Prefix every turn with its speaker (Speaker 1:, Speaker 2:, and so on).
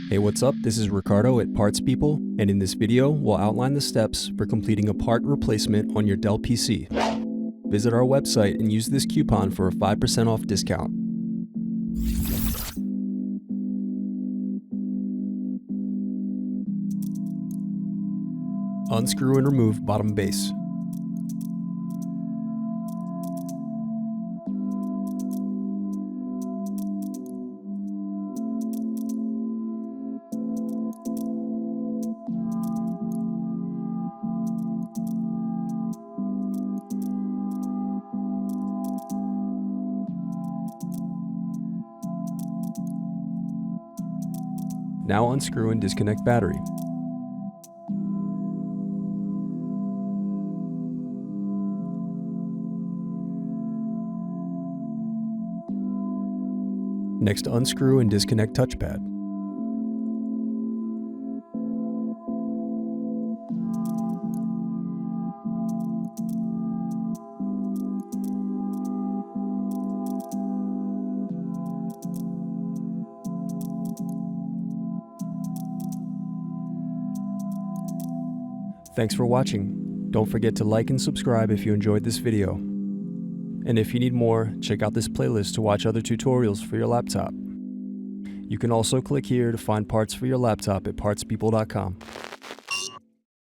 Speaker 1: Hey, what's up? This is Ricardo at Parts People, and in this video, we'll outline the steps for completing a part replacement on your Dell PC. Visit our website and use this coupon for a 5% off discount. Unscrew and remove bottom base. Now unscrew and disconnect battery. Next, unscrew and disconnect touchpad. Thanks for watching. Don't forget to like and subscribe if you enjoyed this video. And if you need more, check out this playlist to watch other tutorials for your laptop. You can also click here to find parts for your laptop at partspeople.com.